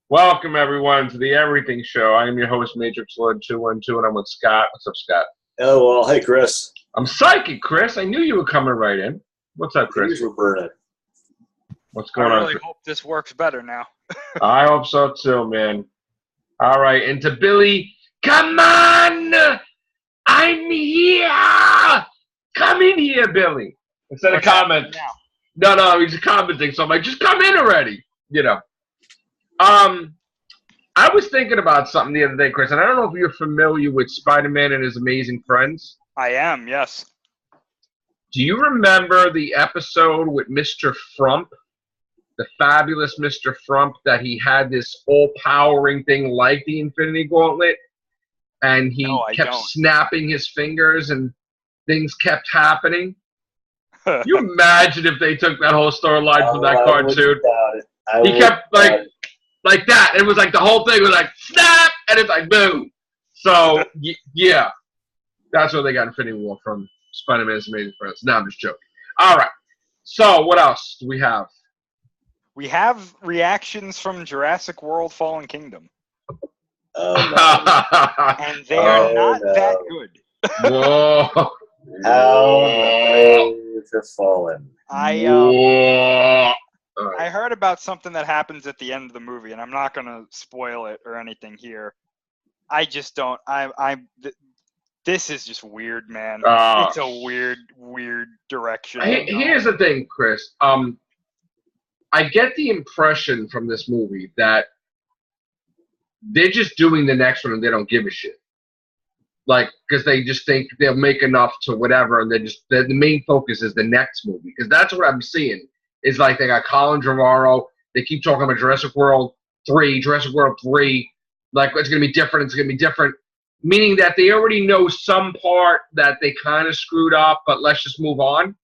Welcome, everyone, to the Everything Show. I am your host, Matrix Lord 212, and I'm with Scott. What's up, Scott? Hello, well, hey, Chris. I'm psychic, Chris. I knew you were coming right in. What's up, Chris? We're burning. What's going on? I really hope this works better now. I hope so, too, man. All right, and to Billy, come on! I'm here! Come in here, Billy. Instead of commenting. No, he's commenting, so I'm like, just come in already. You know. I was thinking about something the other day, Chris, and I don't know if you're familiar with Spider-Man and His Amazing Friends. I am, yes. Do you remember the episode with Mr. Frump, the fabulous Mr. Frump, that he had this all-powering thing like the Infinity Gauntlet, and he kept snapping his fingers and things kept happening? You imagine if they took that whole storyline from that cartoon? He kept, like that. It was like the whole thing was like, snap, and it's like, boom. So, yeah. That's where they got Infinity War from, Spider-Man's Amazing Friends. No, I'm just joking. All right. So, what else do we have? We have reactions from Jurassic World Fallen Kingdom. Oh, no. And they are not that good. Whoa. How the fallen. I heard about something that happens at the end of the movie, and I'm not going to spoil it or anything here. I just don't. This is just weird, man. It's a weird direction. Here's the thing, Chris. I get the impression from this movie that they're just doing the next one and they don't give a shit. Like, because they just think they'll make enough to whatever, and the main focus is the next movie. Because that's what I'm seeing. Is like they got Colin Trevorrow. They keep talking about Jurassic World 3. Like, it's going to be different. It's going to be different. Meaning that they already know some part that they kind of screwed up, but let's just move on.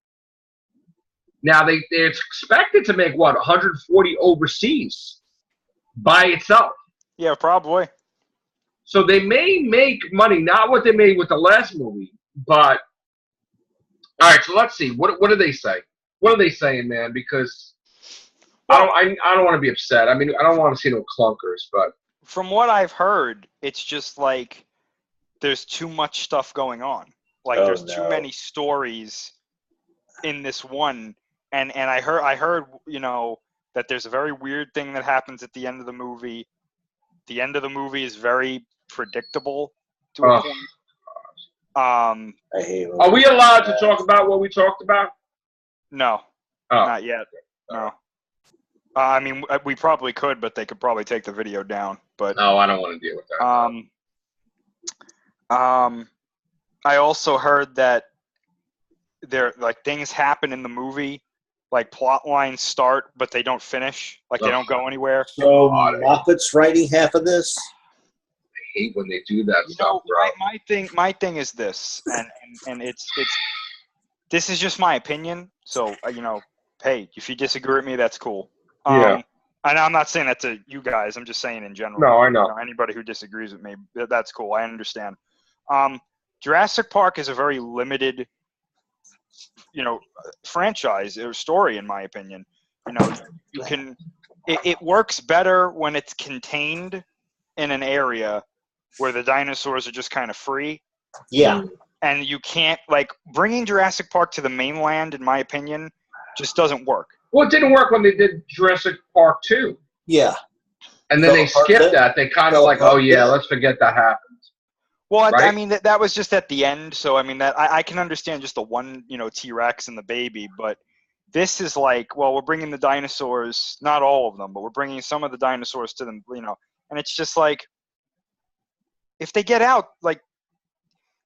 Now, they're expected to make, 140 overseas by itself. Yeah, probably. So they may make money, not what they made with the last movie, but... All right, so let's see. What do they say? What are they saying, man? Because I don't want to be upset. I mean, I don't want to see no clunkers, but from what I've heard, it's just like there's too much stuff going on. Like there's too many stories in this one, and I heard that there's a very weird thing that happens at the end of the movie. The end of the movie is very predictable to a point. I hate it. Are we allowed to talk about what we talked about? No, not yet. No. I mean, we probably could, but they could probably take the video down. But no, I don't want to deal with that. I also heard that things happen in the movie, like plot lines start, but they don't finish. Like they don't go anywhere. So Moffat's writing half of this. I hate when they do that stuff, bro. My thing is this, and it's. This is just my opinion, so, hey, if you disagree with me, that's cool. And I'm not saying that to you guys. I'm just saying in general. No, I know. Anybody who disagrees with me, that's cool. I understand. Jurassic Park is a very limited, franchise or story, in my opinion. It works better when it's contained in an area where the dinosaurs are just kind of free. Yeah. And you can't, bringing Jurassic Park to the mainland, in my opinion, just doesn't work. Well, it didn't work when they did Jurassic Park 2. Yeah. And then they skipped that. They kind of let's forget that happened. Well, right? I mean, that was just at the end. So, I mean, that I can understand just the one, T-Rex and the baby. But this is we're bringing the dinosaurs, not all of them, but we're bringing some of the dinosaurs to them, And it's just if they get out,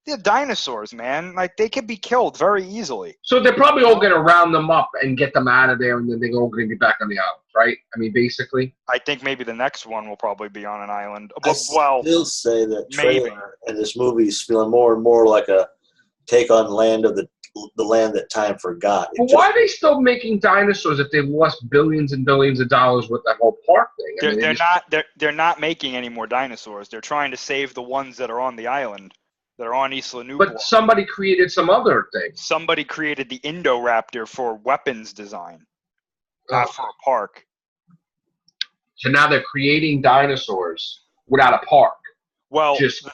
they're dinosaurs, man. They could be killed very easily. So they're probably all going to round them up and get them out of there, and then they're all going to be back on the island, right? I mean, basically. I think maybe the next one will probably be on an island. I still say that trailer and this movie is feeling more and more like a take on the land that time forgot. But why are they still making dinosaurs if they've lost billions and billions of dollars with that whole park thing? They're not making any more dinosaurs. They're trying to save the ones that are on the island. That are on Isla Nublar. But somebody created some other thing. Somebody created the Indoraptor for weapons design, not for a park. to now they're creating dinosaurs without a park. Well, Just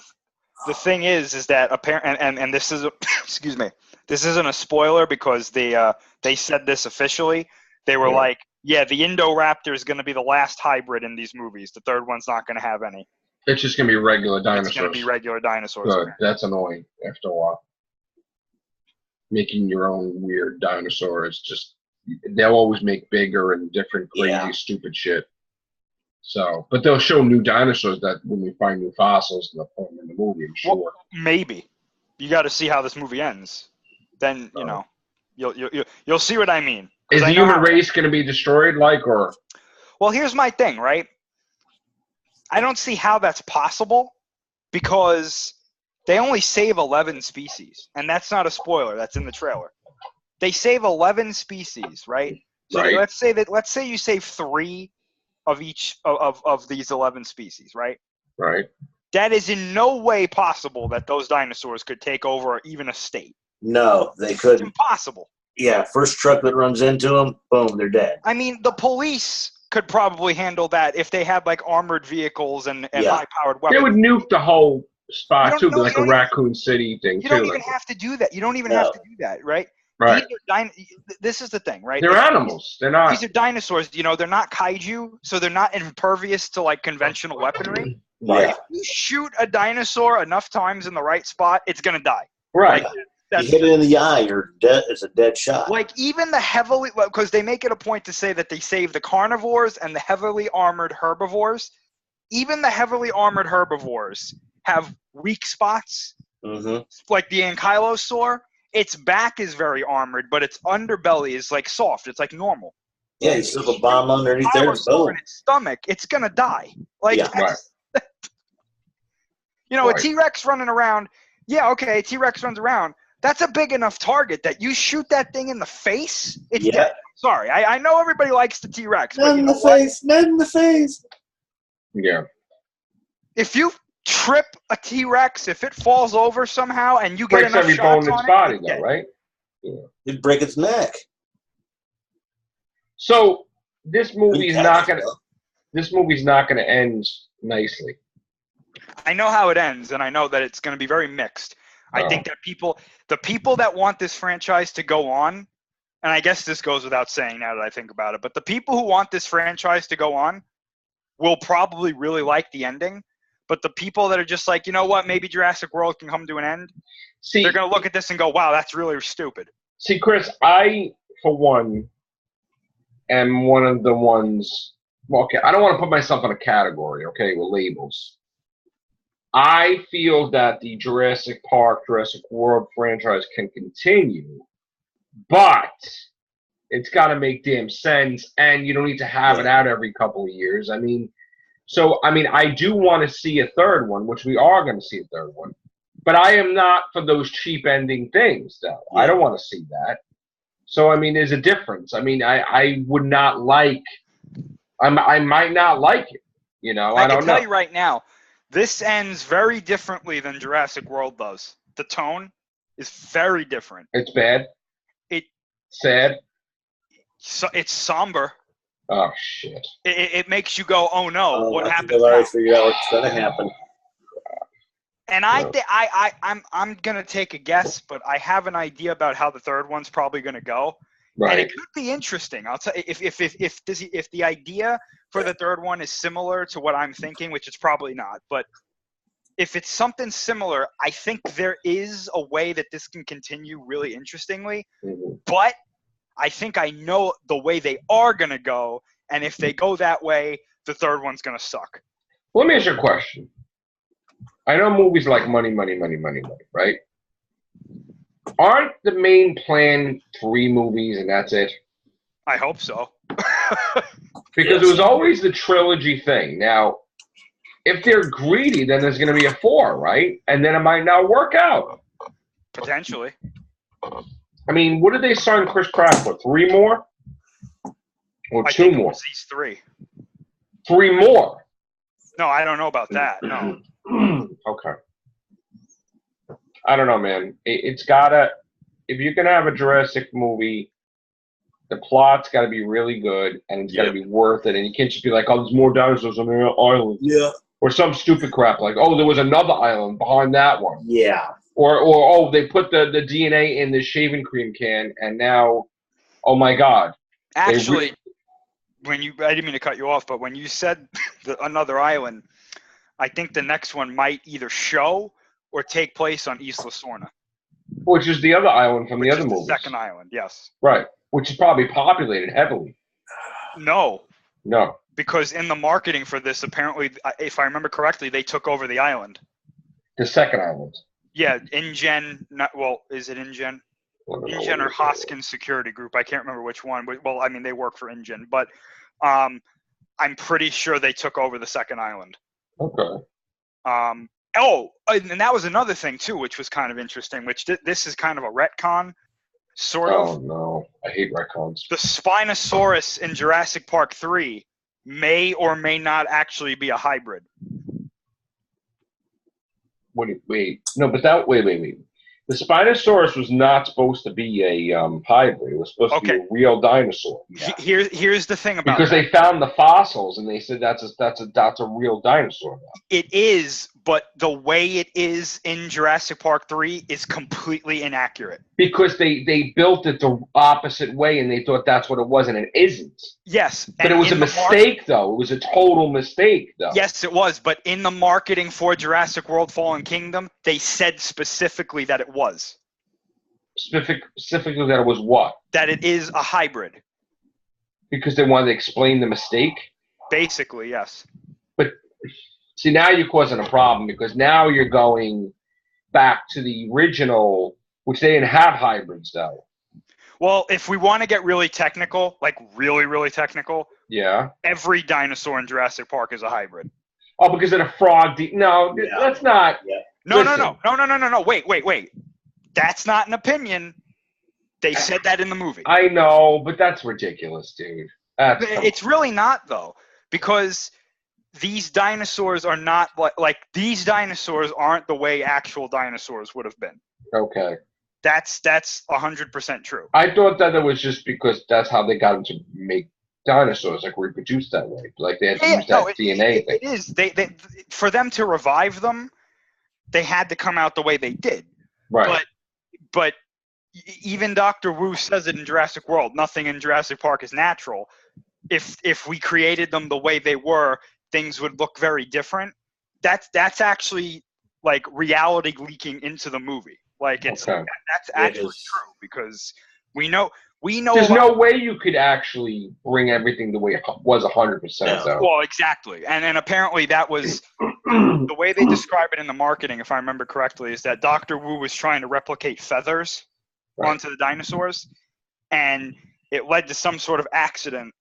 the thing is that apparent, and this is excuse me, this isn't a spoiler because they said this officially. They were like, yeah, the Indoraptor is going to be the last hybrid in these movies. The third one's not going to have any. it's just gonna be regular dinosaurs. It's going to be regular dinosaurs. Good. That's annoying after a while. Making your own weird dinosaurs, just they'll always make bigger and different, crazy, stupid shit. So, but they'll show new dinosaurs that when we find new fossils, they'll put them in the movie. I'm sure. Well, maybe. You got to see how this movie ends. Then you know, you'll see what I mean. Is the human race going to be destroyed, or? Well, here's my thing, right? I don't see how that's possible because they only save 11 species, and that's not a spoiler. That's in the trailer. They save 11 species, right? So let's say you save 3 of each of these 11 species, right? Right. That is in no way possible that those dinosaurs could take over even a state. No, they couldn't. It's impossible. Yeah, first truck that runs into them, boom, they're dead. I mean, the police could probably handle that if they had like armored vehicles and high-powered weapons. They would nuke the whole spot too, like a Raccoon City thing. You don't even have to do that. You don't even have to do that, right? Right. This is the thing, right? They're animals. They're not. These are dinosaurs. You know, they're not kaiju, so they're not impervious to like conventional weaponry. Right. If you shoot a dinosaur enough times in the right spot, it's gonna die. Right. You hit it in the eye, you're dead. It's a dead shot. Like even the heavily, because they make it a point to say that they save the carnivores and the heavily armored herbivores. Even the heavily armored herbivores have weak spots, like the ankylosaur. Its back is very armored, but its underbelly is like soft. It's like normal. Yeah, you slip a bomb underneath there, boom. In its stomach, it's gonna die. Like, you know, a T-Rex running around. Yeah, okay, a T-Rex runs around. That's a big enough target that you shoot that thing in the face, it's dead. Sorry, I know everybody likes the T-Rex. Not in the face, not in the face. Yeah. If you trip a T-Rex, if it falls over somehow and you get breaks enough every shots bone in its body, though, right? Yeah. It'd break its neck. So this movie's not gonna. This movie's not gonna end nicely. I know how it ends, and I know that it's going to be very mixed. I think that the people that want this franchise to go on, and I guess this goes without saying now that I think about it, but the people who want this franchise to go on will probably really like the ending. But the people that are just like, you know what, maybe Jurassic World can come to an end, they're going to look at this and go, wow, that's really stupid. See, Chris, I, for one, am one of the ones, well, okay, I don't want to put myself in a category, okay, with labels. I feel that the Jurassic Park, Jurassic World franchise can continue, but it's got to make damn sense, and you don't need to have it out every couple of years. I mean, I do want to see a third one, which we are going to see a third one, but I am not for those cheap ending things, though. I don't want to see that. So, I mean, there's a difference. I mean, I would not like, I might not like it, you know? I don't know. I can tell you right now, this ends very differently than Jurassic World does. The tone is very different. It's bad? Sad? So, it's somber. Oh, shit. It makes you go, oh, no, what happened? I've already figured out what's going to happen. And I'm going to take a guess, but I have an idea about how the third one's probably going to go. Right. And it could be interesting. I'll tell you, if the idea for the third one is similar to what I'm thinking, which it's probably not, but if it's something similar, I think there is a way that this can continue really interestingly. But I think I know the way they are going to go, and if they go that way, the third one's going to suck. Let me ask you a question. I know movies like money, right? Aren't the main plan 3 movies and that's it? I hope so. Because it was always the trilogy thing. Now, if they're greedy, then there's going to be a 4, right? And then it might not work out. Potentially. I mean, what did they sign Chris Pratt for? 3 more? Or 2 more? These 3. 3 more? No, I don't know about that. No. Okay. I don't know, man. It's gotta. If you're gonna have a Jurassic movie, the plot's got to be really good, and it's got to be worth it. And you can't just be like, "Oh, there's more dinosaurs on the island," or some stupid crap like, "Oh, there was another island behind that one." Yeah. Or oh, they put the DNA in the shaving cream can, and now, oh my God! Actually, I didn't mean to cut you off, but when you said another island, I think the next one might either show or take place on Isla Sorna. Which is the other island from the other movies. Second island, yes. Right, which is probably populated heavily. No. No. Because in the marketing for this, apparently, if I remember correctly, they took over the island. The second island. Yeah, InGen. Is it InGen? InGen or Hoskins Security Group. I can't remember which one. Well, I mean, they work for InGen. But I'm pretty sure they took over the second island. Okay. And that was another thing, too, which was kind of interesting, which this is kind of a retcon, sort of. Oh, no. I hate retcons. The Spinosaurus in Jurassic Park 3 may or may not actually be a hybrid. Wait. No, but that... Wait. The Spinosaurus was not supposed to be a hybrid. It was supposed to be a real dinosaur. Yeah. Here's the thing about because they found the fossils and they said that's a real dinosaur. It is, but the way it is in Jurassic Park 3 is completely inaccurate. Because they built it the opposite way and they thought that's what it was, and it isn't. Yes. But it was a mistake, though. It was a total mistake, though. Yes, it was. But in the marketing for Jurassic World Fallen Kingdom, they said specifically that it was. Specifically that it was what? That it is a hybrid. Because they wanted to explain the mistake? Basically, yes. But, see, now you're causing a problem because now you're going back to the original, which they didn't have hybrids, though. Well, if we want to get really technical, like really, really technical, every dinosaur in Jurassic Park is a hybrid. Oh, because of the frog. No, that's not. Yeah. No. Wait. That's not an opinion. They said that in the movie. I know, but that's ridiculous, dude. It's really not, though, because these dinosaurs are not like these dinosaurs aren't the way actual dinosaurs would have been. Okay. That's 100% true. I thought that it was just because that's how they got them to make dinosaurs, like reproduce that way. Like they had to use that DNA thing. It is. They for them to revive them, they had to come out the way they did. Right. But even Dr. Wu says it in Jurassic World. Nothing in Jurassic Park is natural. If we created them the way they were, things would look very different. That's actually like reality leaking into the movie. Like that's actually true because we know. There's no way you could actually bring everything the way it was 100%. Though. Well, exactly, and apparently that was the way they describe it in the marketing, if I remember correctly, is that Dr. Wu was trying to replicate feathers onto the dinosaurs, and it led to some sort of accident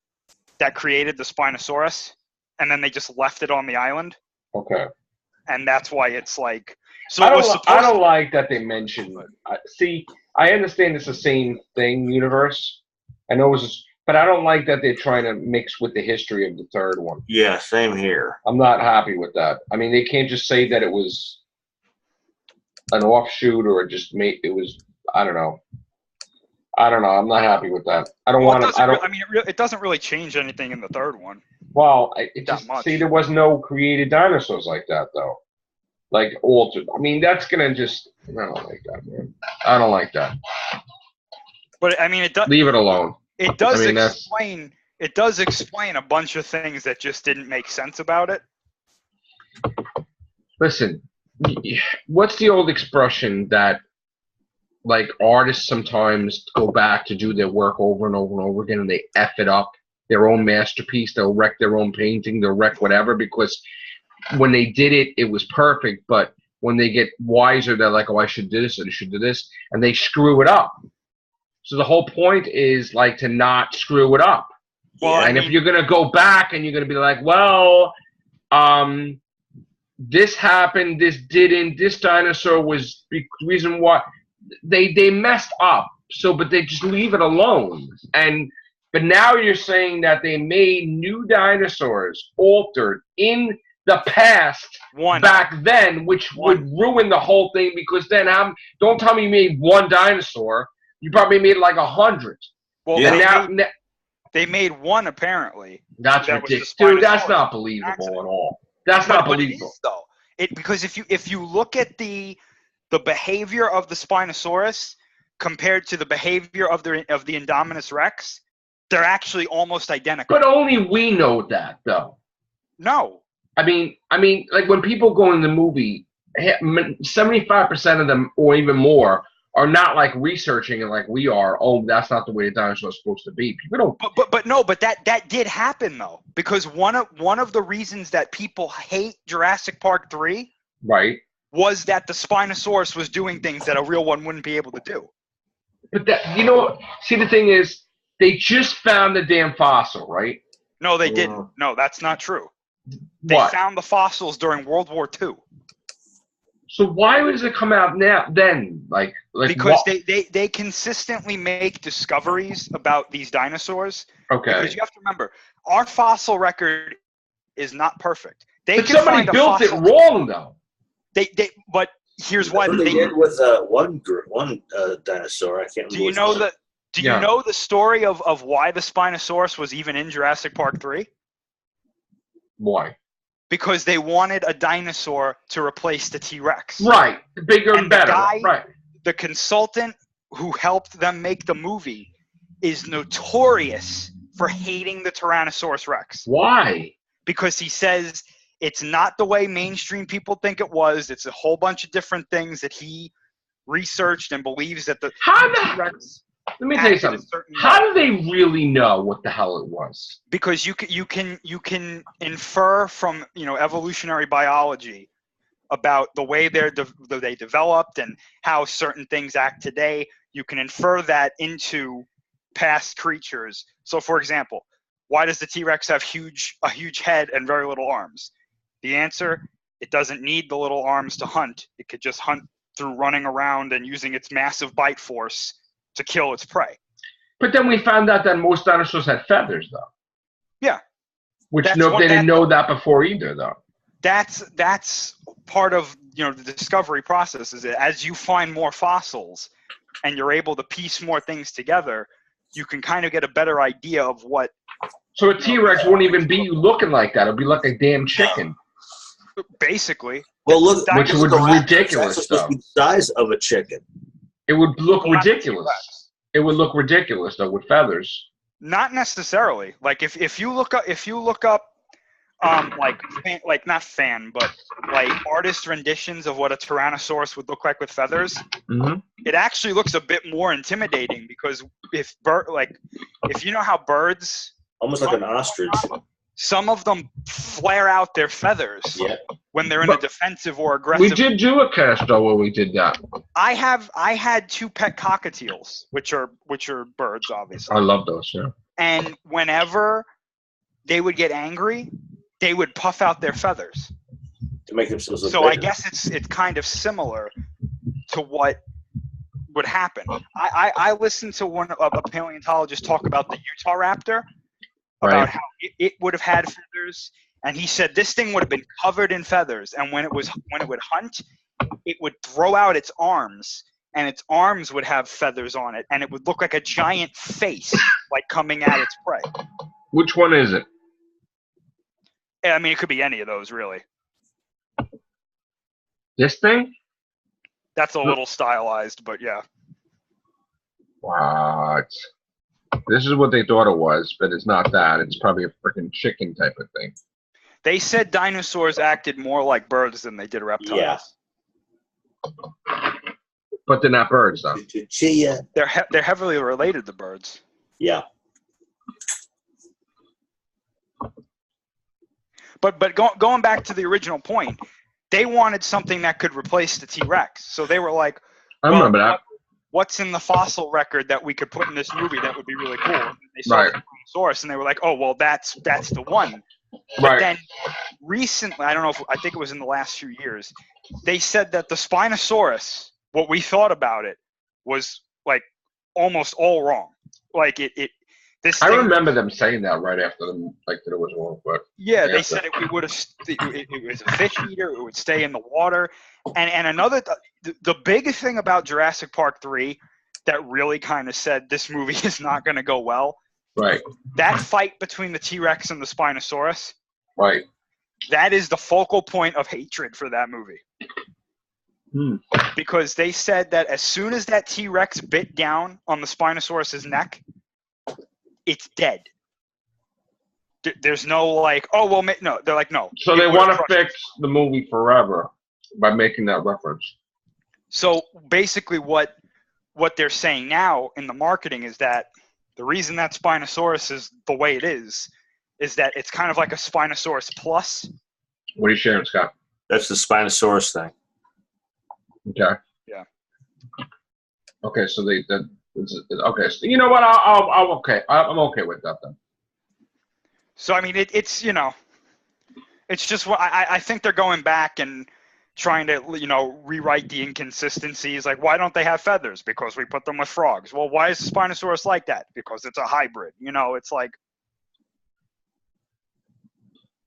that created the Spinosaurus, and then they just left it on the island. Okay. And that's why it's like. So I don't like that they mentioned. See, I understand it's the same thing, universe. I know but I don't like that they're trying to mix with the history of the third one. Yeah, same here. I'm not happy with that. I mean, they can't just say that it was an offshoot or it was. I don't know. I'm not happy with that. I don't want to. It doesn't really change anything in the third one. Well, there was no created dinosaurs like that though. Like altered. I mean, that's gonna just. I don't like that, man. I don't like that. But I mean, it does. Leave it alone. It does explain. It does explain a bunch of things that just didn't make sense about it. Listen, what's the old expression that, like, artists sometimes go back to do their work over and over and over again, and they F it up, their own masterpiece. They'll wreck their own painting. They'll wreck whatever because. When they did it, it was perfect, but when they get wiser, they're like, oh, I should do this, and I should do this, and they screw it up. So the whole point is, like, to not screw it up. Well, and if you're going to go back and you're going to be like, well, this happened, this didn't, this dinosaur was the reason why, they messed up, but they just leave it alone. But now you're saying that they made new dinosaurs altered in the past back then, which would ruin the whole thing because then don't tell me you made one dinosaur. You probably made like 100. Well, Yeah. they made one apparently. That's that was ridiculous, the dude. That's Spinosaurus not believable accident. at all. That's not But it believable. is though. Because if you look at the behavior of the Spinosaurus compared to the behavior of the Indominus Rex, they're actually almost identical. But only we know that, though. No. I mean, like when people go in the movie, 75% of them, or even more, are not like researching it like we are. Oh, that's not the way a dinosaur is supposed to be. People don't. But that did happen though, because one of the reasons that people hate Jurassic Park 3, Right. was that the Spinosaurus was doing things that a real one wouldn't be able to do. But that, see, the thing is, they just found the damn fossil, right? No, they didn't. No, that's not true. They What? found the fossils during World War II. So why does it come out now? Then, like because what? they consistently make discoveries about these dinosaurs. Okay. Because you have to remember, our fossil record is not perfect. But somebody built it wrong, though. But here's why they did with one dinosaur. I can't remember. Do you know the story of why the Spinosaurus was even in Jurassic Park 3? Why? Because they wanted a dinosaur to replace the T-Rex. Right. Bigger and better. Right. The consultant who helped them make the movie is notorious for hating the Tyrannosaurus Rex. Why? Because he says it's not the way mainstream people think it was. It's a whole bunch of different things that he researched and believes that the T-Rex. Let me tell you something. How do they really know what the hell it was? Because you can infer from evolutionary biology about the way they developed and how certain things act today. You can infer that into past creatures. So, for example, why does the T-Rex have a huge head and very little arms? The answer: it doesn't need the little arms to hunt. It could just hunt through running around and using its massive bite force to kill its prey. But then we found out that most dinosaurs had feathers, though. Yeah. Which they didn't know that before either, though. That's part of the discovery process. Is that as you find more fossils and you're able to piece more things together, you can kind of get a better idea of what. So a T-Rex wouldn't even be looking like that. It'd be like a damn chicken. Basically. Well, look, which would be ridiculous, though. The size of a chicken. It would look ridiculous. It would look ridiculous though with feathers. Not necessarily. Like if you look up like not fan but like artist renditions of what a Tyrannosaurus would look like with feathers, it actually looks a bit more intimidating because if you know how birds almost like an ostrich. Some of them flare out their feathers when they're in a defensive or aggressive. We did do a cast though where we did that. I had 2 pet cockatiels, which are birds, obviously. I love those, yeah. And whenever they would get angry, they would puff out their feathers to make themselves look so bigger. I guess it's kind of similar to what would happen. I listened to a paleontologist talk about the Utah raptor. About how it would have had feathers, and he said this thing would have been covered in feathers, and when it would hunt, it would throw out its arms, and its arms would have feathers on it, and it would look like a giant face, like coming at its prey. Which one is it? I mean, it could be any of those, really. This thing? That's a little stylized, but yeah. What? This is what they thought it was, but it's not that. It's probably a freaking chicken type of thing. They said dinosaurs acted more like birds than they did reptiles. Yeah. But they're not birds, though. They're heavily related to birds. Yeah. But going back to the original point, they wanted something that could replace the T-Rex. So they were like, I remember that. What's in the fossil record that we could put in this movie that would be really cool? And they saw the source, and they were like, "Oh, well, that's the one." But then recently, I think it was in the last few years, they said that the Spinosaurus, what we thought about it, was like almost all wrong. Like I remember them saying that right after them, like that it was wrong. But yeah, they said it was a fish eater. It would stay in the water. And another, the big thing about Jurassic Park 3 that really kind of said this movie is not going to go well. Right. That fight between the T-Rex and the Spinosaurus, Right. that is the focal point of hatred for that movie. Because they said that as soon as that T-Rex bit down on the Spinosaurus's neck, it's dead. There's no like, oh, well, no. They're like, no. So they want to fix the movie forever by making that reference. So basically what they're saying now in the marketing is that the reason that Spinosaurus is the way it is that it's kind of like a Spinosaurus Plus. What are you sharing, Scott? That's the Spinosaurus thing. Okay. Yeah. Okay, so okay. So you know what? I'm okay. I'm okay with that then. So I mean, it's you know, it's just what I think they're going back and trying to rewrite the inconsistencies. Like, why don't they have feathers? Because we put them with frogs. Well, why is the Spinosaurus like that? Because it's a hybrid. It's like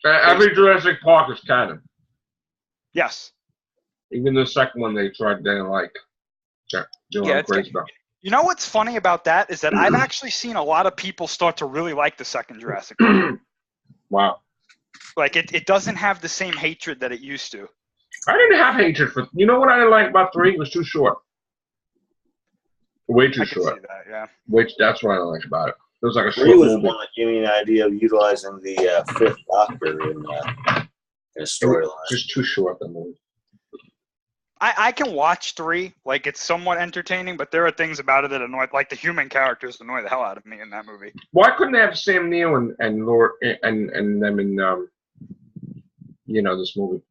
every Jurassic Park is canon. Yes. Even the second one they didn't like. Doing great stuff. You know what's funny about that is that I've actually seen a lot of people start to really like the second Jurassic Park. Wow. Like it doesn't have the same hatred that it used to. I didn't have hatred for. You know what I didn't like about 3? It was too short. Way too short. See that, yeah. That's what I don't like about it. It was like a 3 was movie. one that gave me an idea of utilizing the Fifth Doctor in a storyline. Just too short, the movie. I can watch 3, like it's somewhat entertaining, but there are things about it that annoy, like the human characters annoy the hell out of me in that movie. Why couldn't they have Sam Neill and Lord and them in this movie?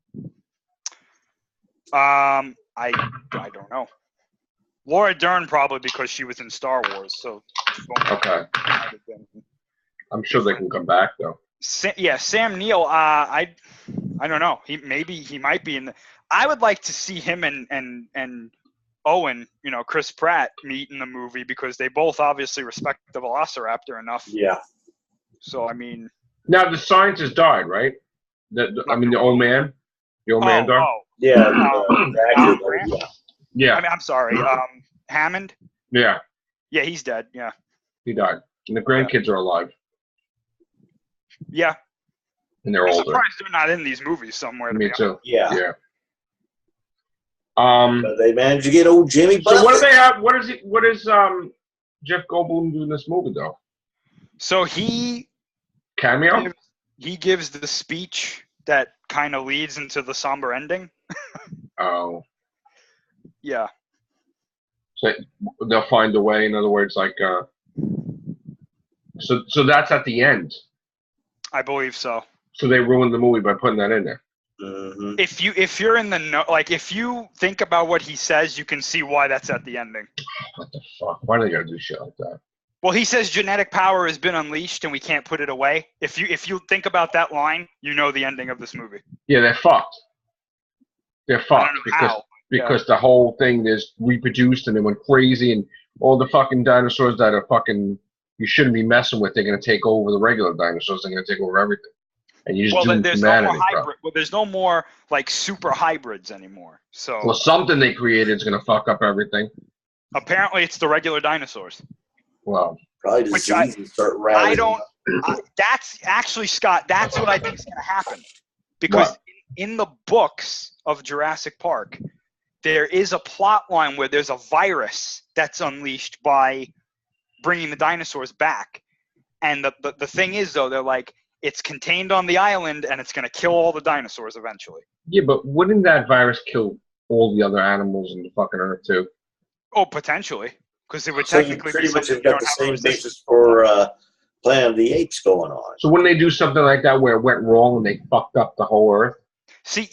I don't know. Laura Dern probably because she was in Star Wars, so okay. I'm sure they can come back though. Sam Neill. I don't know. He might be in the. I would like to see him and Owen, Chris Pratt, meet in the movie because they both obviously respect the Velociraptor enough. Yeah. So I mean. Now the scientist died, right? The old man. The old man died. Oh. Yeah. Yeah. I mean, I'm sorry. Hammond. Yeah. Yeah, he's dead. Yeah. He died, and the grandkids are alive. Yeah. And they're I'm older. surprised they're not in these movies somewhere. Me too. Yeah. Yeah. But they managed to get old Jimmy Buffett. So what do they have? What is Jeff Goldblum doing in this movie though? So he cameo. He gives the speech that kind of leads into the somber ending. Oh. Yeah. So they'll find a way. In other words, like so that's at the end. I believe so. So they ruined the movie by putting that in there. Mm-hmm. If you're in the know, like if you think about what he says, you can see why that's at the ending. What the fuck? Why do they gotta do shit like that? Well, he says genetic power has been unleashed and we can't put it away. If you think about that line, you know the ending of this movie. Yeah, they're fucked. They're fucked because the whole thing is reproduced and they went crazy and all the fucking dinosaurs that are fucking you shouldn't be messing with. They're gonna take over the regular dinosaurs. They're gonna take over everything. And you just there's humanity, no more hybrid. Well, there's no more like super hybrids anymore. So something they created is gonna fuck up everything. Apparently, it's the regular dinosaurs. Well, probably diseases start rattling. That's actually, Scott. That's what I think is gonna happen because in the books of Jurassic Park, there is a plot line where there's a virus that's unleashed by bringing the dinosaurs back, and the thing is though, they're like. It's contained on the island, and it's going to kill all the dinosaurs eventually. Yeah, but wouldn't that virus kill all the other animals in the fucking Earth, too? Oh, potentially. Because it would so technically you pretty be much something have got the same basis for Planet of the Apes going on. So wouldn't they do something like that where it went wrong and they fucked up the whole Earth? See,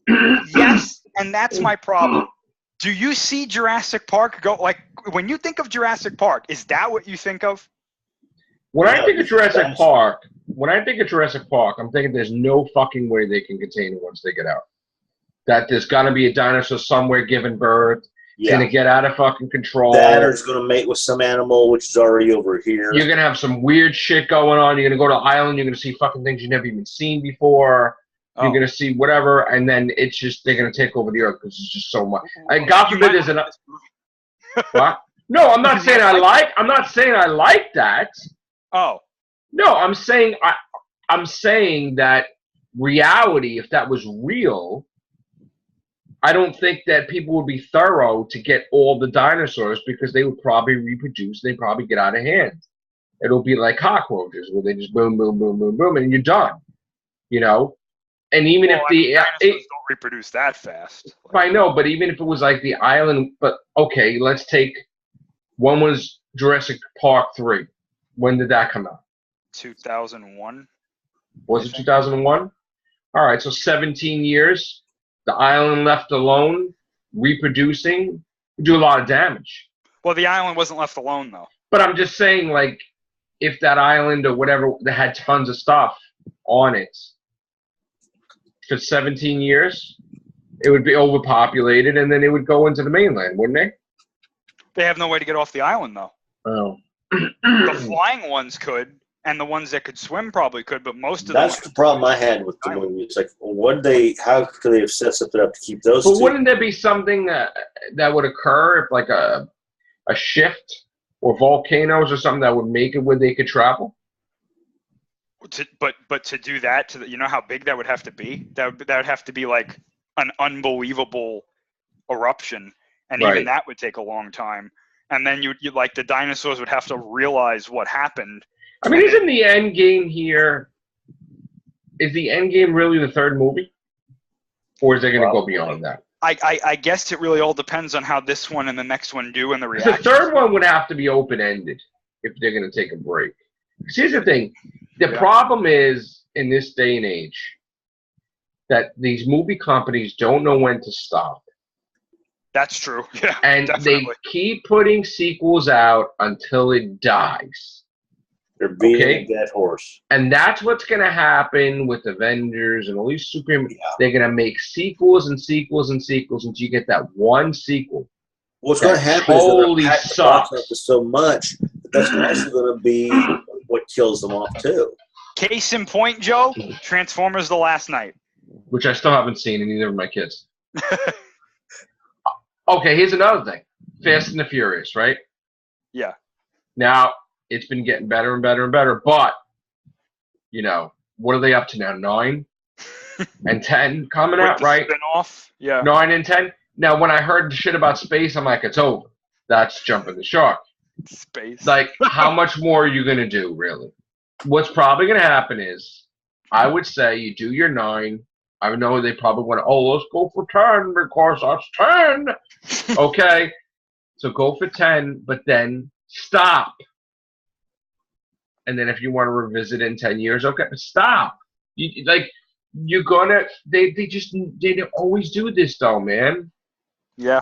yes, and that's my problem. Do you see Jurassic Park go, like, when you think of Jurassic Park, is that what you think of? When I think of Jurassic Park, I'm thinking there's no fucking way they can contain it once they get out. That there's got to be a dinosaur somewhere giving birth. It's going to get out of fucking control. That or it's going to mate with some animal which is already over here. You're going to have some weird shit going on. You're going to go to an island. You're going to see fucking things you've never even seen before. You're going to see whatever. And then it's just, they're going to take over the Earth because it's just so much. And God forbid there's an... What? No, I'm not saying I'm not saying I like that. Oh. No, I'm saying that reality, if that was real, I don't think that people would be thorough to get all the dinosaurs because they would probably reproduce. They'd probably get out of hand. It'll be like cockroaches where they just boom, boom, boom, boom, boom, and you're done. You know? And even if dinosaurs don't reproduce that fast. I know, but even if it was like the island, but okay, let's take, when was Jurassic Park 3? When did that come out? 2001. Was it 2001? All right, so 17 years. The island left alone, reproducing, do a lot of damage. Well, the island wasn't left alone, though. But I'm just saying, like, if that island or whatever that had tons of stuff on it for 17 years, it would be overpopulated, and then it would go into the mainland, wouldn't they? They have no way to get off the island, though. Oh. The flying ones could, and the ones that could swim probably could, but most of them... That's the problem I had with the movie. It's like, how could they have set something up to keep those But two? wouldn't there be something that would occur if, like, a shift or volcanoes or something that would make it where they could travel? But to do that, you know how big that would have to be? That would have to be like an unbelievable eruption, and even that would take a long time. And then you like the dinosaurs would have to realize what happened. I mean, isn't the end game here? Is the end game really the third movie, or is it going to go beyond that? I guess it really all depends on how this one and the next one do and the reaction. The third one would have to be open-ended if they're going to take a break. Here's the thing. The problem is, in this day and age, that these movie companies don't know when to stop. That's true. Yeah, and definitely. They keep putting sequels out until it dies. They're beating a dead horse. And that's what's going to happen with Avengers and all these superheroes. Yeah. They're going to make sequels and sequels and sequels until you get that one sequel. What's going to happen is they're going to pack the box up so much that that's also going to be what kills them off, too. Case in point, Joe, Transformers The Last Night. Which I still haven't seen, and neither of my kids. Okay, here's another thing. Fast and the Furious, right? Yeah. Now, it's been getting better and better and better, but, you know, what are they up to now? 9 and 10 coming out, right? Spin-off? Yeah. 9 and 10. Now, when I heard the shit about space, I'm like, it's over. That's jumping the shark. Space. Like, how much more are you going to do, really? What's probably going to happen is, I would say you do your 9. I know they probably want to, let's go for 10 because that's 10. Okay. So go for 10, but then stop. And then if you want to revisit in 10 years, okay, but stop. You're gonna. They always do this though, man. Yeah.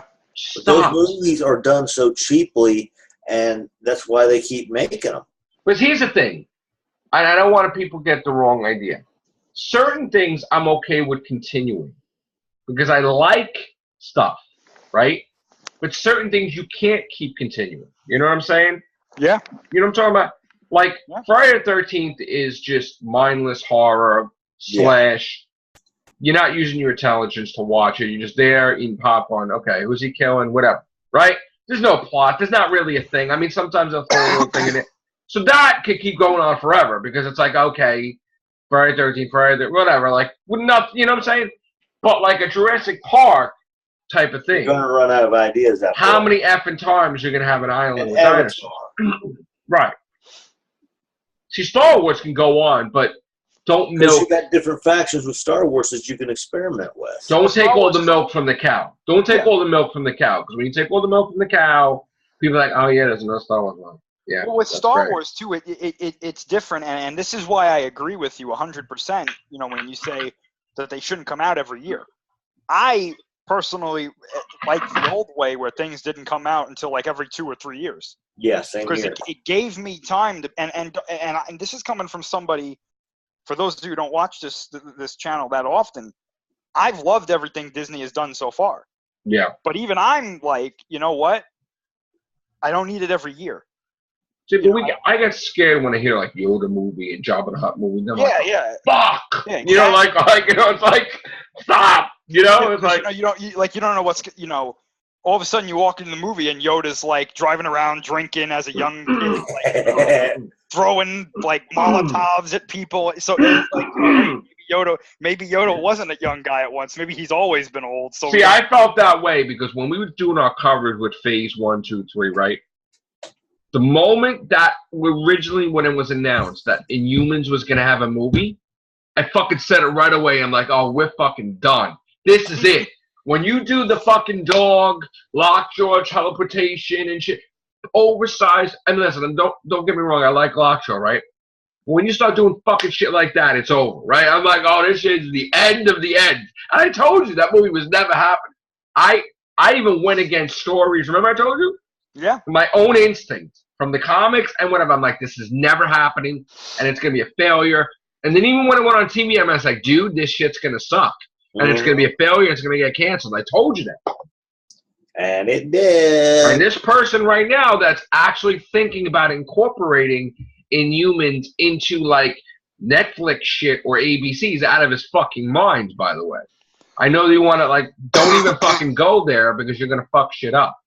But those movies are done so cheaply, and that's why they keep making them. But here's the thing, and I don't want people to get the wrong idea. Certain things I'm okay with continuing because I like stuff, right? But certain things you can't keep continuing. You know what I'm saying? Yeah. You know what I'm talking about? Like, Friday the 13th is just mindless horror / you're not using your intelligence to watch it. You're just there eating popcorn. Okay, who's he killing? Whatever. Right? There's no plot. There's not really a thing. I mean, sometimes they'll throw a little thing in it. So that could keep going on forever because it's like, okay, Friday the 13th, whatever. Like, enough, you know what I'm saying? But like a Jurassic Park type of thing. You're going to run out of ideas. How many effing times are you going to have an island with dinosaurs? Right. See, Star Wars can go on, but don't milk. Because you got different factions with Star Wars that you can experiment with. Don't take all the milk from the cow. Don't take all the milk from the cow. Because when you take all the milk from the cow, people are like, oh, yeah, there's no Star Wars one. Yeah. Well, with Star Wars, too, it's different. And this is why I agree with you 100%, you know, when you say that they shouldn't come out every year. I personally like the old way where things didn't come out until like every 2 or 3 years. Yeah, same here. Because it gave me time to, and this is coming from somebody, for those of you who don't watch this channel that often, I've loved everything Disney has done so far. Yeah. But even I'm like, you know what? I don't need it every year. See, but I got scared when I hear like Yoda movie and Jabba the Hutt movie. Yeah. Fuck. Yeah, exactly. You know, like you know, it's like stop. You know, it's like you don't know what's all of a sudden you walk into the movie and Yoda's like driving around drinking as a young kid, like, throwing like Molotovs at people. So it's like, maybe Yoda wasn't a young guy at once. Maybe he's always been old. So see, I felt that way because when we were doing our coverage with Phase 1, 2, 3, right? The moment that originally when it was announced that Inhumans was gonna have a movie, I fucking said it right away. I'm like, oh, we're fucking done. This is it. When you do the fucking dog, lockjaw, teleportation and shit, oversized, and listen, don't get me wrong, I like lockjaw, right? But when you start doing fucking shit like that, it's over, right? I'm like, oh, this shit is the end of the end. And I told you that movie was never happening. I even went against stories. Remember I told you? Yeah. My own instinct from the comics and whatever. I'm like, this is never happening, and it's gonna be a failure. And then even when it went on TV, I'm like, dude, this shit's gonna suck. And it's going to be a failure. It's going to get canceled. I told you that. And it did. And this person right now that's actually thinking about incorporating Inhumans into, like, Netflix shit or ABC is out of his fucking mind, by the way. I know you want to, like, don't even fucking go there because you're going to fuck shit up.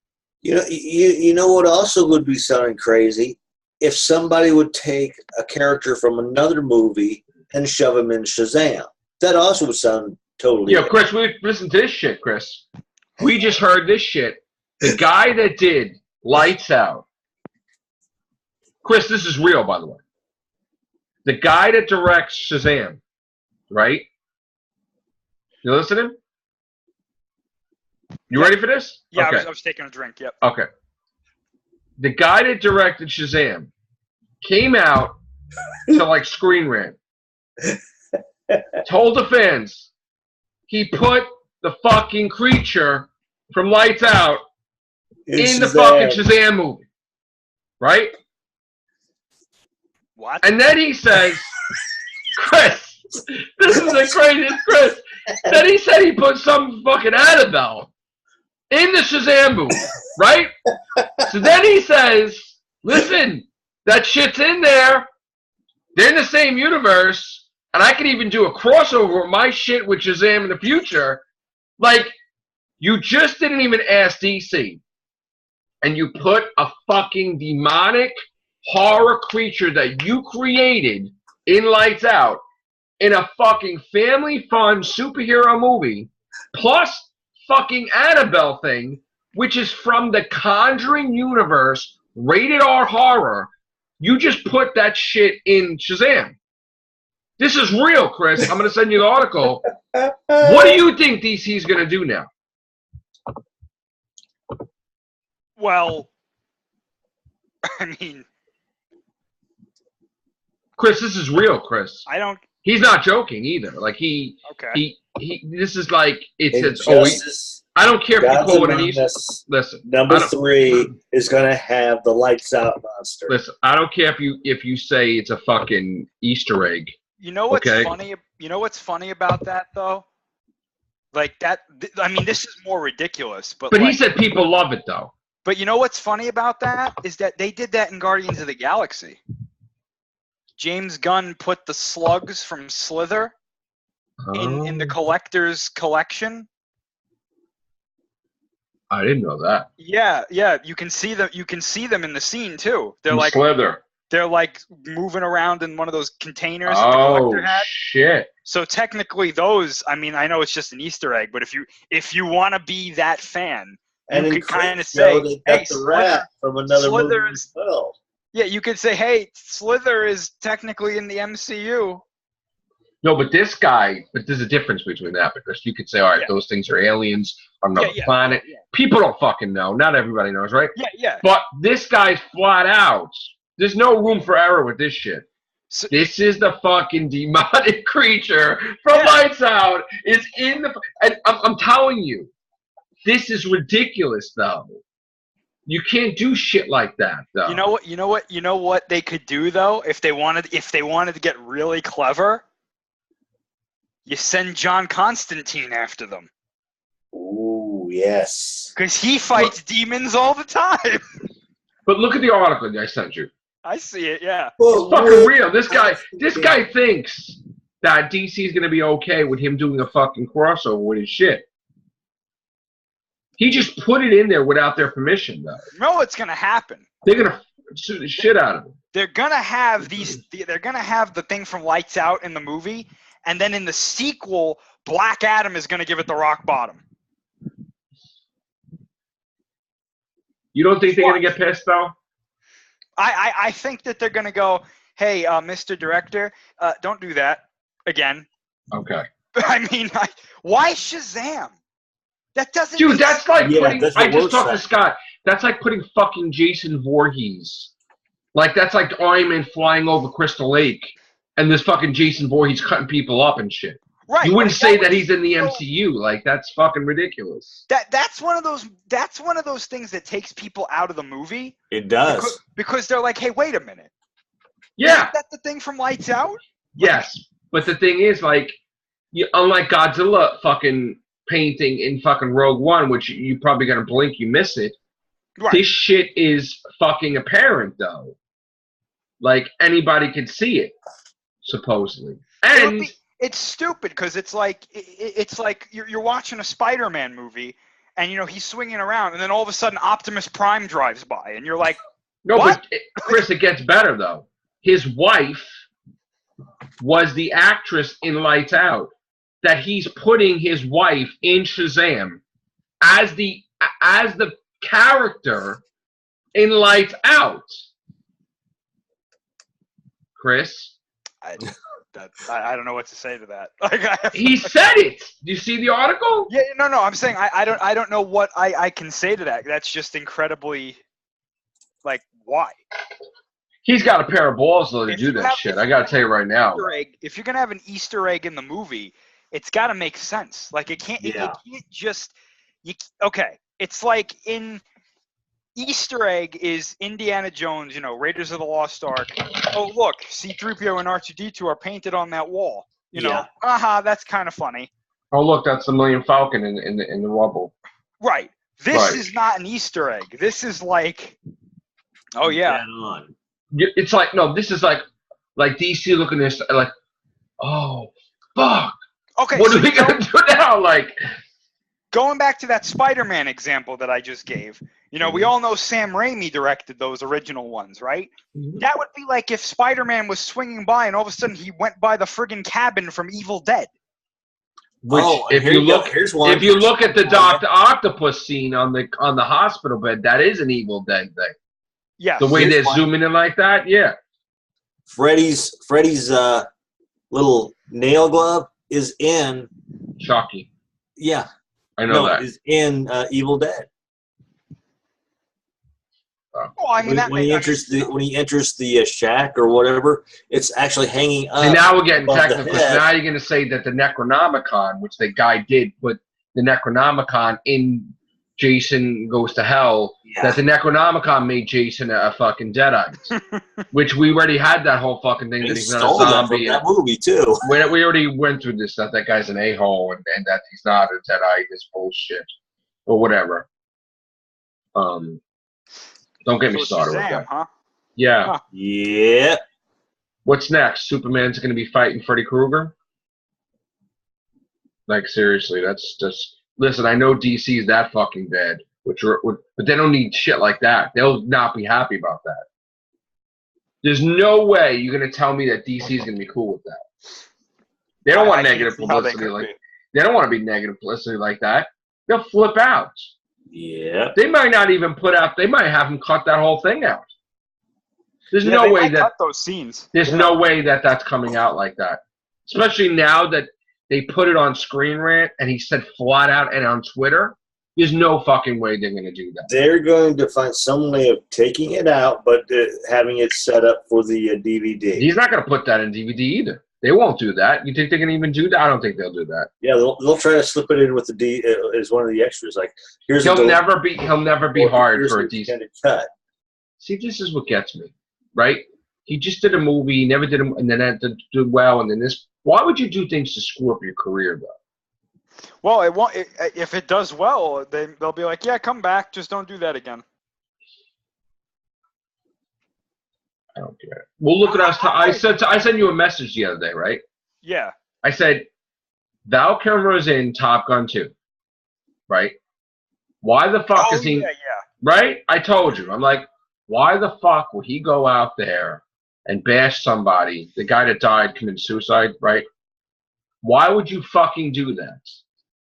You know what also would be sounding crazy? If somebody would take a character from another movie and shove him in Shazam. That also would sound totally. Yeah, Chris, listen to this shit, Chris. We just heard this shit. The guy that did Lights Out. Chris, this is real, by the way. The guy that directs Shazam, right? You listening? You ready for this? Yeah, okay. I was taking a drink, yep. Okay. The guy that directed Shazam came out to, like, Screen Rant. Told the fans he put the fucking creature from Lights Out in the fucking Shazam movie. Right? What? And then he says, Chris, this is the craziest, Chris. Then he said he put some fucking Annabelle in the Shazam movie. Right? So then he says, listen, that shit's in there. They're in the same universe. And I could even do a crossover with my shit with Shazam in the future. Like, you just didn't even ask DC. And you put a fucking demonic horror creature that you created in Lights Out in a fucking family fun superhero movie. Plus fucking Annabelle thing, which is from the Conjuring universe, rated R horror. You just put that shit in Shazam. This is real, Chris. I'm going to send you the article. What do you think DC is going to do now? Well, I mean... Chris, this is real, Chris. I don't... He's not joking either. Like, Okay. This is like, Injustice, I don't care if you call it an Easter. Listen. Number 3 is going to have the Lights Out monster. Listen, I don't care if you say it's a fucking Easter egg. You know what's funny? You know what's funny about that though? Like that. I mean, this is more ridiculous, but he said people love it though. But you know what's funny about that is that they did that in Guardians of the Galaxy. James Gunn put the slugs from Slither in the collector's collection. I didn't know that. Yeah. You can see them. You can see them in the scene too. They're like Slither. They're like moving around in one of those containers. Oh, that the collector had. Shit. So technically those, I mean, I know it's just an Easter egg, but if you want to be that fan, and you could kind of say, hey, Slither from another Slither movie as well. Yeah, you could say, hey, Slither is technically in the MCU. No, but there's a difference between that because you could say, all right, those things are aliens on another planet. Yeah. People don't fucking know. Not everybody knows, right? Yeah. But this guy's flat out. There's no room for error with this shit. So, this is the fucking demonic creature from Lights Out. Is in the. And I'm telling you, this is ridiculous, though. You can't do shit like that, though. You know what they could do though, if they wanted to get really clever. You send John Constantine after them. Ooh, yes. Because he fights demons all the time. But look at the article I sent you. I see it, yeah. It's fucking real. This guy thinks that DC is going to be okay with him doing a fucking crossover with his shit. He just put it in there without their permission, though. You know what's gonna happen? They're gonna sue the shit out of him. They're gonna have They're gonna have the thing from Lights Out in the movie, and then in the sequel, Black Adam is gonna give it the rock bottom. You don't think they're gonna get pissed though? I think that they're gonna go, hey, Mr. Director, don't do that again. Okay. I mean, why Shazam? That doesn't. Dude, that's like putting. that's I what just we're talked to saying. Scott. That's like putting fucking Jason Voorhees. Like that's like Iron Man flying over Crystal Lake, and this fucking Jason Voorhees cutting people up and shit. Right. You wouldn't say that would he's in the so- MCU. Like that's fucking ridiculous. That's one of those things that takes people out of the movie. It does. Because they're like, hey, wait a minute. Yeah. Isn't that the thing from Lights Out? Yes, but the thing is, like, unlike Godzilla fucking painting in fucking Rogue One, which you probably gonna blink, you miss it. Right. This shit is fucking apparent, though. Like anybody can see it, supposedly. And It's stupid because it's like you're watching a Spider-Man movie, and he's swinging around, and then all of a sudden Optimus Prime drives by, and you're like, no, what? but Chris, it gets better though. His wife was the actress in Lights Out. That he's putting his wife in Shazam as the character in Lights Out. Chris, I don't know what to say to that. Like, he said it. Do you see the article? Yeah, no. I'm saying I don't know what I can say to that. That's just incredibly, like, why? He's got a pair of balls though to do that have- shit. I gotta tell you right now. If you're gonna have an Easter egg in the movie, it's got to make sense. Like it can't. Yeah. You can't just. Okay. It's like in Easter egg is Indiana Jones. Raiders of the Lost Ark. Oh look, C-3PO and R2-D2 are painted on that wall. Yeah. That's kind of funny. Oh look, that's the Millennium Falcon in the rubble. Right. This Right. is not an Easter egg. This is like. Oh yeah. Dead on. It's like no, this is like DC looking at this like, oh fuck. Okay. What so are we gonna do now? Like, going back to that Spider-Man example that I just gave, we all know Sam Raimi directed those original ones, right? That would be like if Spider-Man was swinging by and all of a sudden he went by the friggin' cabin from Evil Dead. which if you look at the Dr. Octopus scene on the hospital bed, that is an Evil Dead thing. Yeah. The way they're zooming in like that, yeah. Freddy's little nail glove is in. Chucky. Yeah. I know that. Is in Evil Dead. Well, I mean, when he enters the shack or whatever, it's actually hanging up. And now we're getting above the technical. head. Now you're going to say that the Necronomicon, which the guy did put the Necronomicon in Jason Goes to Hell, that the Necronomicon made Jason a fucking Deadite. Which we already had that whole fucking thing that he's not a zombie. That movie too. We already went through this, that guy's an a-hole and that he's not a Deadite, this bullshit. Or whatever. Don't get me started with that. Huh? Yeah. Huh. Yeah. What's next? Superman's going to be fighting Freddy Krueger? Like, seriously, that's just... Listen, I know DC is that fucking bad, but they don't need shit like that. They'll not be happy about that. There's no way you're going to tell me that DC is going to be cool with that. They don't want negative publicity they don't want to be negative publicity like that. They'll flip out. Yeah. They might not even they might have them cut that whole thing out. There's no way that cut those scenes. There's no way that that's coming out like that. Especially now that they put it on Screen Rant and he said flat out and on Twitter, there's no fucking way they're going to do that. They're going to find some way of taking it out, but having it set up for the DVD. He's not going to put that in DVD either. They won't do that. You think they can even do that? I don't think they'll do that. Yeah, they'll try to slip it in with the as one of the extras. Like here's he'll never be hired for a decent cut. See, this is what gets me, right? He just did a movie, he never did them, and then that did well, and then this. Why would you do things to screw up your career, though? Well, if it does well, they'll be like, yeah, come back, just don't do that again. I don't get it. Well, look at us. I sent you a message the other day, right? Yeah. I said, Val Kilmer's in Top Gun 2, right? Why the fuck is he? Yeah. Right? I told you. I'm like, why the fuck would he go out there and bash somebody? The guy that died committed suicide, right? Why would you fucking do that?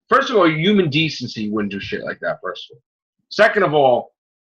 First of all, human decency wouldn't do shit like that. First of all. Second of all,